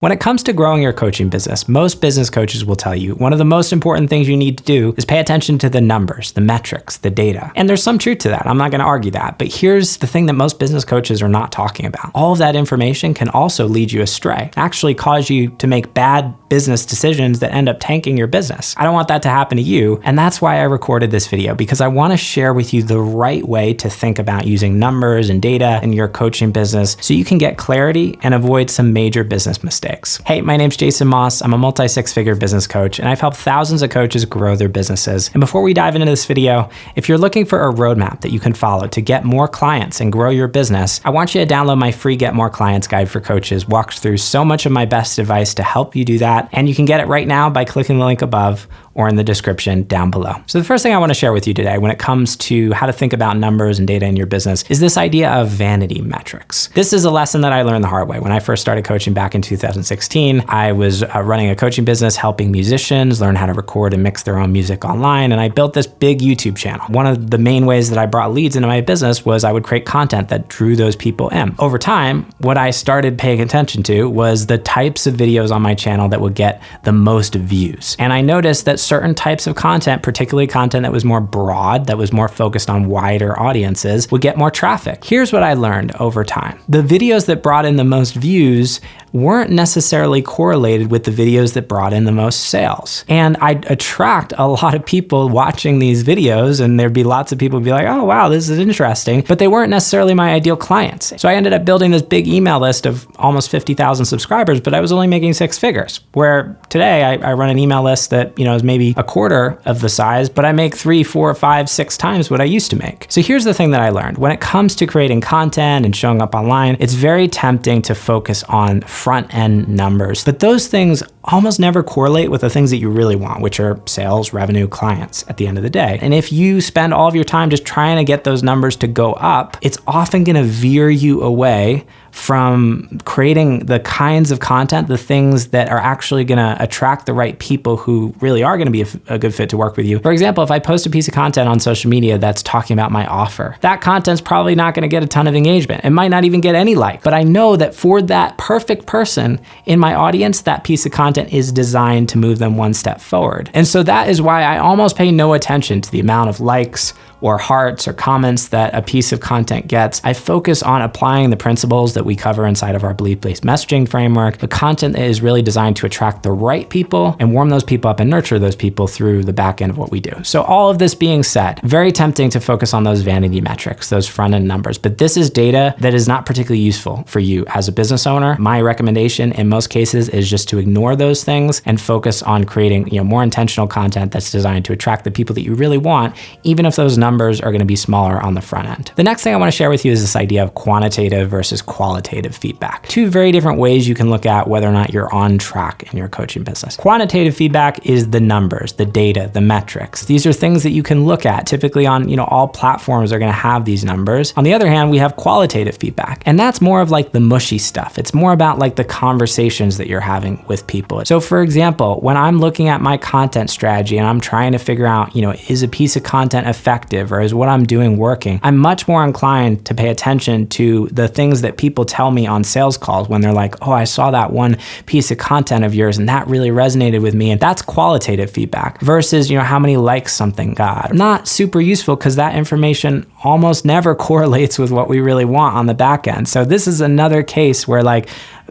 When it comes to growing your coaching business, most business coaches will tell you one of the most important things you need to do is pay attention to the numbers, the metrics, the data. And there's some truth to that. I'm not going to argue that. But here's the thing that most business coaches are not talking about. All of that information can also lead you astray, actually cause you to make bad business decisions that end up tanking your business. I don't want that to happen to you. And that's why I recorded this video, because I want to share with you the right way to think about using numbers and data in your coaching business so you can get clarity and avoid some major business mistakes. Hey, my name's Jason Moss. I'm a multi-six-figure business coach, and I've helped thousands of coaches grow their businesses. And before we dive into this video, if you're looking for a roadmap that you can follow to get more clients and grow your business, I want you to download my free Get More Clients guide for coaches. Walks through so much of my best advice to help you do that. And you can get it right now by clicking the link above or in the description down below. So the first thing I want to share with you today when it comes to how to think about numbers and data in your business is this idea of vanity metrics. This is a lesson that I learned the hard way. When I first started coaching back in 2016, I was running a coaching business, helping musicians learn how to record and mix their own music online. And I built this big YouTube channel. One of the main ways that I brought leads into my business was I would create content that drew those people in. Over time, what I started paying attention to was the types of videos on my channel that would get the most views. And I noticed that certain types of content, particularly content that was more broad, that was more focused on wider audiences, would get more traffic. Here's what I learned over time. The videos that brought in the most views weren't necessarily correlated with the videos that brought in the most sales. And I'd attract a lot of people watching these videos, and there'd be lots of people who'd be like, oh, wow, this is interesting, but they weren't necessarily my ideal clients. So I ended up building this big email list of almost 50,000 subscribers, but I was only making six figures, where today I run an email list that, is maybe a quarter of the size, but I make 3, 4, 5, 6 times what I used to make. So here's the thing that I learned. When it comes to creating content and showing up online, it's very tempting to focus on front end numbers, but those things almost never correlate with the things that you really want, which are sales, revenue, clients at the end of the day. And if you spend all of your time just trying to get those numbers to go up, it's often going to veer you away from creating the kinds of content, the things that are actually going to attract the right people who really are going to be a good fit to work with you. For example, if I post a piece of content on social media that's talking about my offer, that content's probably not going to get a ton of engagement. It might not even get any like, but I know that for that perfect person in my audience, that piece of content is designed to move them one step forward. And so that is why I almost pay no attention to the amount of likes or hearts or comments that a piece of content gets. I focus on applying the principles that we cover inside of our belief-based messaging framework, the content that is really designed to attract the right people and warm those people up and nurture those people through the back end of what we do. So all of this being said, very tempting to focus on those vanity metrics, those front end numbers, but this is data that is not particularly useful for you as a business owner. My recommendation in most cases is just to ignore those things and focus on creating more intentional content that's designed to attract the people that you really want, even if those numbers are going to be smaller on the front end. The next thing I want to share with you is this idea of quantitative versus qualitative feedback. Two very different ways you can look at whether or not you're on track in your coaching business. Quantitative feedback is the numbers, the data, the metrics. These are things that you can look at. Typically on, all platforms are going to have these numbers. On the other hand, we have qualitative feedback, and that's more of like the mushy stuff. It's more about like the conversations that you're having with people. So for example, when I'm looking at my content strategy and I'm trying to figure out, is a piece of content effective, or is what I'm doing working, I'm much more inclined to pay attention to the things that people tell me on sales calls when they're like, oh, I saw that one piece of content of yours and that really resonated with me. And that's qualitative feedback versus, how many likes something got. Not super useful because that information almost never correlates with what we really want on the back end. So this is another case where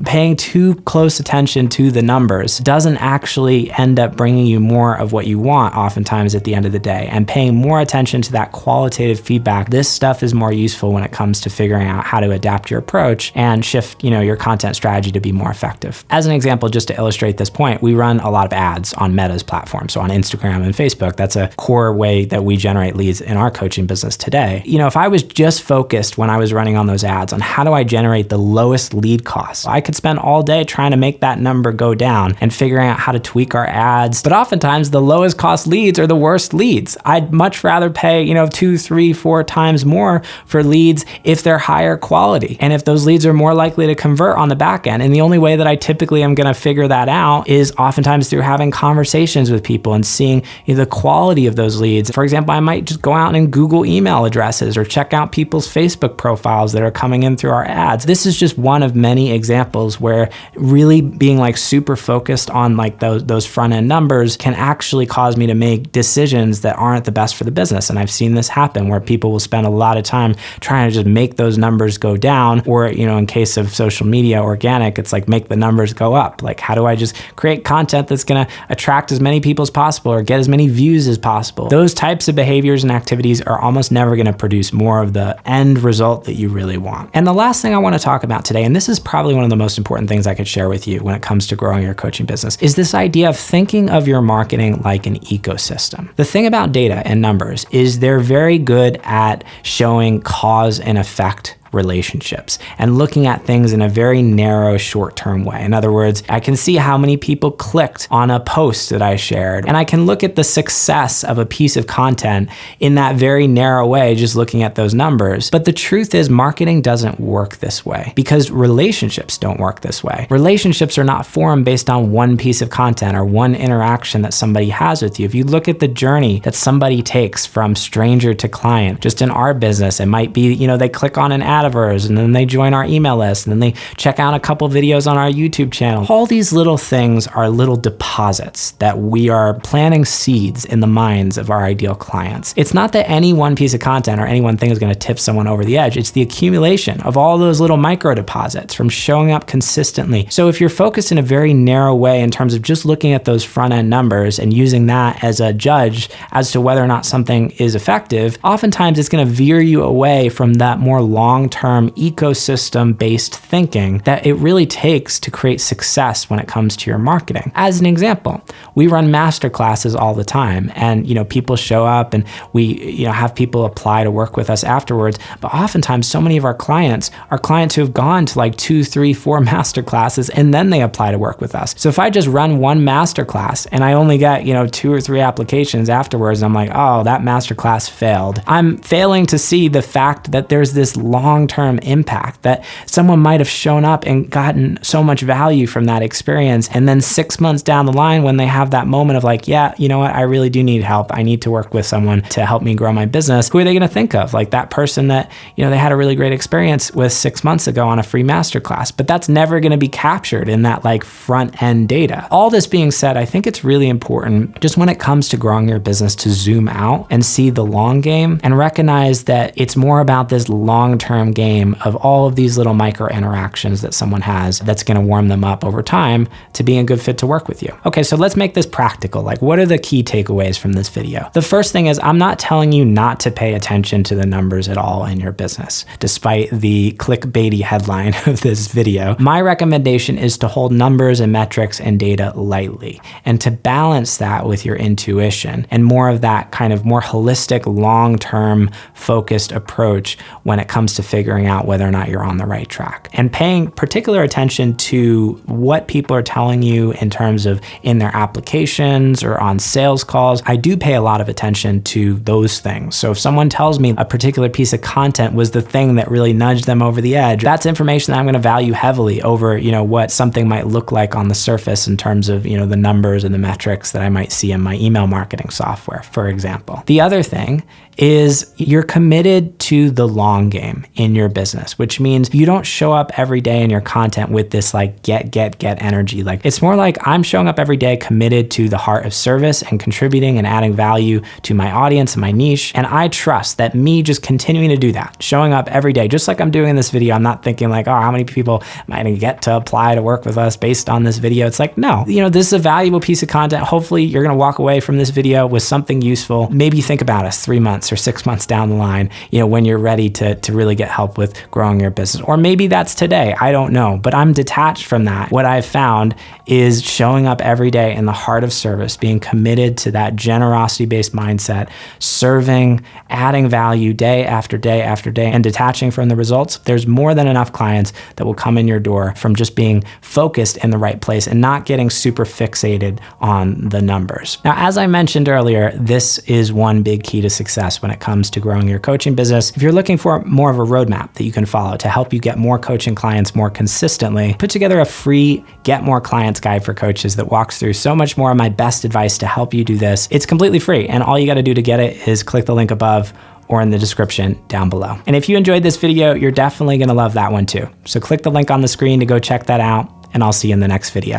paying too close attention to the numbers doesn't actually end up bringing you more of what you want oftentimes at the end of the day. And paying more attention to that qualitative feedback, this stuff is more useful when it comes to figuring out how to adapt your approach and shift, your content strategy to be more effective. As an example, just to illustrate this point, we run a lot of ads on Meta's platform. So on Instagram and Facebook, that's a core way that we generate leads in our coaching business today. If I was just focused when I was running on those ads on how do I generate the lowest lead costs, I could spend all day trying to make that number go down and figuring out how to tweak our ads. But oftentimes the lowest cost leads are the worst leads. I'd much rather pay, 2, 3, 4 times more for leads if they're higher quality. And if those leads are more likely to convert on the back end. And the only way that I typically am going to figure that out is oftentimes through having conversations with people and seeing the quality of those leads. For example, I might just go out and Google email addresses or check out people's Facebook profiles that are coming in through our ads. This is just one of many examples examples where really being like super focused on like those front end numbers can actually cause me to make decisions that aren't the best for the business. And I've seen this happen where people will spend a lot of time trying to just make those numbers go down, or, in case of social media, organic, it's like make the numbers go up. Like, how do I just create content that's going to attract as many people as possible or get as many views as possible? Those types of behaviors and activities are almost never going to produce more of the end result that you really want. And the last thing I want to talk about today, and this is probably one of the most important things I could share with you when it comes to growing your coaching business, is this idea of thinking of your marketing like an ecosystem. The thing about data and numbers is they're very good at showing cause and effect relationships and looking at things in a very narrow short-term way. In other words, I can see how many people clicked on a post that I shared, and I can look at the success of a piece of content in that very narrow way, just looking at those numbers. But the truth is, marketing doesn't work this way because relationships don't work this way. Relationships are not formed based on one piece of content or one interaction that somebody has with you. If you look at the journey that somebody takes from stranger to client, just in our business, it might be, they click on an ad of ours, and then they join our email list, and then they check out a couple videos on our YouTube channel. All these little things are little deposits that we are planting seeds in the minds of our ideal clients. It's not that any one piece of content or any one thing is going to tip someone over the edge. It's the accumulation of all those little micro deposits from showing up consistently. So if you're focused in a very narrow way in terms of just looking at those front end numbers and using that as a judge as to whether or not something is effective, oftentimes it's going to veer you away from that more long-term ecosystem-based thinking that it really takes to create success when it comes to your marketing. As an example, we run masterclasses all the time, and people show up and we have people apply to work with us afterwards. But oftentimes, so many of our clients are clients who have gone to like 2, 3, 4 masterclasses and then they apply to work with us. So if I just run one masterclass and I only get 2 or 3 applications afterwards, I'm like, oh, that masterclass failed. I'm failing to see the fact that there's this long-term impact, that someone might have shown up and gotten so much value from that experience. And then 6 months down the line, when they have that moment of like, yeah, you know what, I really do need help. I need to work with someone to help me grow my business. Who are they going to think of? Like that person that, they had a really great experience with 6 months ago on a free masterclass, but that's never going to be captured in that like front end data. All this being said, I think it's really important just when it comes to growing your business to zoom out and see the long game and recognize that it's more about this long-term game of all of these little micro interactions that someone has that's going to warm them up over time to being a good fit to work with you. Okay, so let's make this practical. Like, what are the key takeaways from this video? The first thing is, I'm not telling you not to pay attention to the numbers at all in your business, despite the clickbaity headline of this video. My recommendation is to hold numbers and metrics and data lightly and to balance that with your intuition and more of that kind of more holistic, long-term focused approach when it comes to figuring out whether or not you're on the right track. And paying particular attention to what people are telling you in terms of in their applications or on sales calls. I do pay a lot of attention to those things. So if someone tells me a particular piece of content was the thing that really nudged them over the edge, that's information that I'm going to value heavily over, what something might look like on the surface in terms of, the numbers and the metrics that I might see in my email marketing software, for example. The other thing is you're committed to the long game in your business, which means you don't show up every day in your content with this like get energy. Like it's more like I'm showing up every day committed to the heart of service and contributing and adding value to my audience and my niche. And I trust that me just continuing to do that, showing up every day, just like I'm doing in this video, I'm not thinking like, oh, how many people am I going to get to apply to work with us based on this video? It's like, no, this is a valuable piece of content. Hopefully you're going to walk away from this video with something useful. Maybe think about us 3 months or 6 months down the line, when you're ready to really get help with growing your business. Or maybe that's today, I don't know, but I'm detached from that. What I've found is showing up every day in the heart of service, being committed to that generosity-based mindset, serving, adding value day after day after day, and detaching from the results. There's more than enough clients that will come in your door from just being focused in the right place and not getting super fixated on the numbers. Now, as I mentioned earlier, this is one big key to success when it comes to growing your coaching business. If you're looking for more of a roadmap that you can follow to help you get more coaching clients more consistently, put together a free Get More Clients guide for coaches that walks through so much more of my best advice to help you do this. It's completely free, and all you got to do to get it is click the link above or in the description down below. And if you enjoyed this video, you're definitely gonna love that one too. So click the link on the screen to go check that out, and I'll see you in the next video.